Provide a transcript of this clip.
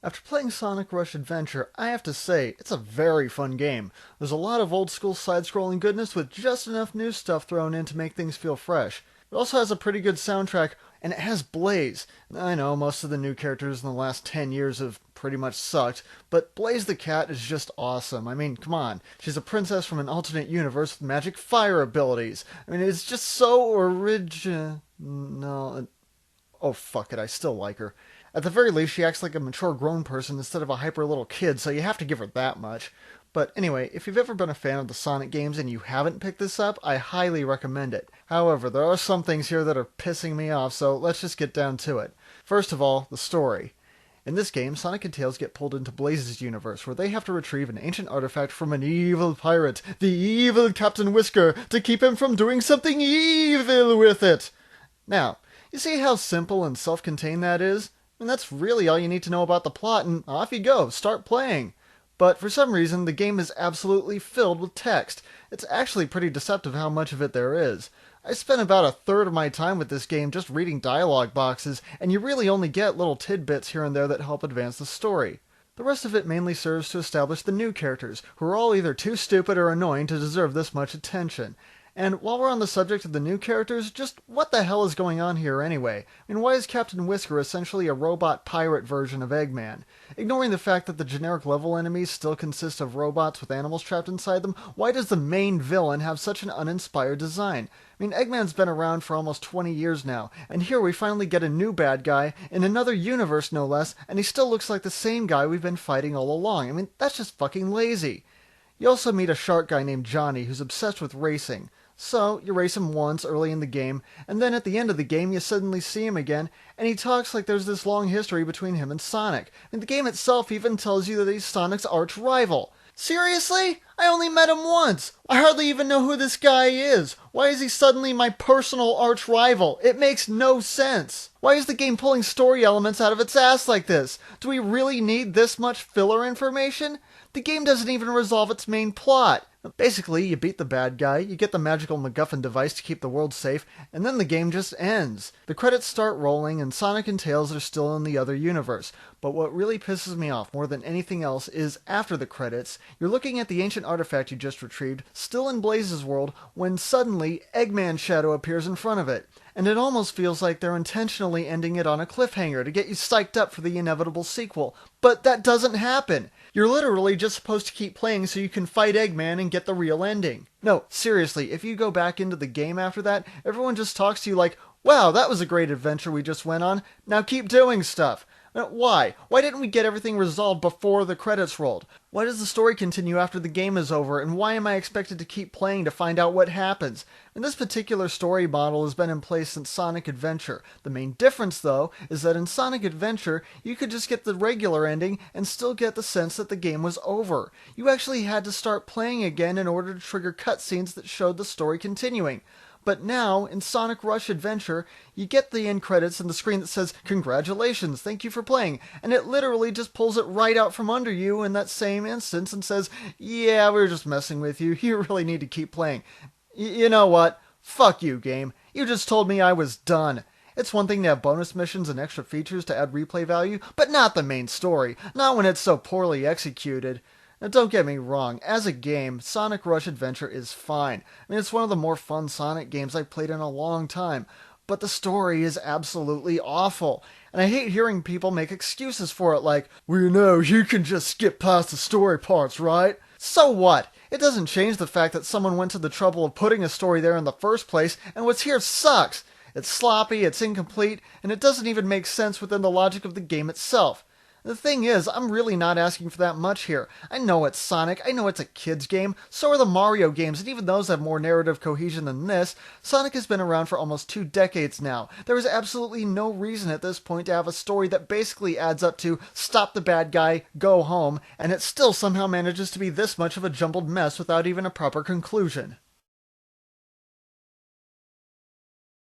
After playing Sonic Rush Adventure, I have to say, it's a very fun game. There's a lot of old school side-scrolling goodness with just enough new stuff thrown in to make things feel fresh. It also has a pretty good soundtrack, and it has Blaze. I know most of the new characters in the last 10 years have pretty much sucked, but Blaze the cat is just awesome. I mean, come on. She's a princess from an alternate universe with magic fire abilities. I mean, it's just so original. No, oh fuck it, I still like her. At the very least, she acts like a mature grown person instead of a hyper little kid, so you have to give her that much. But anyway, if you've ever been a fan of the Sonic games and you haven't picked this up, I highly recommend it. However, there are some things here that are pissing me off, so let's just get down to it. First of all, the story. In this game, Sonic and Tails get pulled into Blaze's universe, where they have to retrieve an ancient artifact from an evil pirate, the evil Captain Whisker, to keep him from doing something evil with it. Now, you see how simple and self-contained that is? I mean, that's really all you need to know about the plot, and off you go, start playing. But for some reason, the game is absolutely filled with text. It's actually pretty deceptive how much of it there is. I spent about a third of my time with this game just reading dialogue boxes, and you really only get little tidbits here and there that help advance the story. The rest of it mainly serves to establish the new characters, who are all either too stupid or annoying to deserve this much attention. And while we're on the subject of the new characters, just what the hell is going on here anyway? I mean, why is Captain Whisker essentially a robot pirate version of Eggman? Ignoring the fact that the generic level enemies still consist of robots with animals trapped inside them, why does the main villain have such an uninspired design? I mean, Eggman's been around for almost 20 years now, and here we finally get a new bad guy, in another universe no less, and he still looks like the same guy we've been fighting all along. I mean, that's just fucking lazy. You also meet a shark guy named Johnny who's obsessed with racing. So, you race him once early in the game, and then at the end of the game you suddenly see him again, and he talks like there's this long history between him and Sonic. And the game itself even tells you that he's Sonic's arch rival. Seriously? I only met him once! I hardly even know who this guy is! Why is he suddenly my personal arch rival? It makes no sense! Why is the game pulling story elements out of its ass like this? Do we really need this much filler information? The game doesn't even resolve its main plot. Basically, you beat the bad guy, you get the magical MacGuffin device to keep the world safe, and then the game just ends. The credits start rolling, and Sonic and Tails are still in the other universe. But what really pisses me off more than anything else is, after the credits, you're looking at the ancient artifact you just retrieved, still in Blaze's world, when suddenly Eggman's shadow appears in front of it. And it almost feels like they're intentionally ending it on a cliffhanger to get you psyched up for the inevitable sequel. But that doesn't happen! You're literally just supposed to keep playing so you can fight Eggman and get the real ending. No, seriously, if you go back into the game after that, everyone just talks to you like, wow, that was a great adventure we just went on, now keep doing stuff. Why? Why didn't we get everything resolved before the credits rolled? Why does the story continue after the game is over, and why am I expected to keep playing to find out what happens? And this particular story model has been in place since Sonic Adventure. The main difference, though, is that in Sonic Adventure, you could just get the regular ending and still get the sense that the game was over. You actually had to start playing again in order to trigger cutscenes that showed the story continuing. But now, in Sonic Rush Adventure, you get the end credits and the screen that says, "Congratulations, thank you for playing," and it literally just pulls it right out from under you in that same instance and says, "Yeah, we were just messing with you, you really need to keep playing." You know what? Fuck you, game. You just told me I was done. It's one thing to have bonus missions and extra features to add replay value, but not the main story, not when it's so poorly executed. Now, don't get me wrong, as a game, Sonic Rush Adventure is fine. I mean, it's one of the more fun Sonic games I've played in a long time. But the story is absolutely awful. And I hate hearing people make excuses for it like, well, you know, you can just skip past the story parts, right? So what? It doesn't change the fact that someone went to the trouble of putting a story there in the first place, and what's here sucks. It's sloppy, it's incomplete, and it doesn't even make sense within the logic of the game itself. The thing is, I'm really not asking for that much here. I know it's Sonic, I know it's a kid's game, so are the Mario games, and even those have more narrative cohesion than this. Sonic has been around for almost 2 decades now. There is absolutely no reason at this point to have a story that basically adds up to stop the bad guy, go home, and it still somehow manages to be this much of a jumbled mess without even a proper conclusion.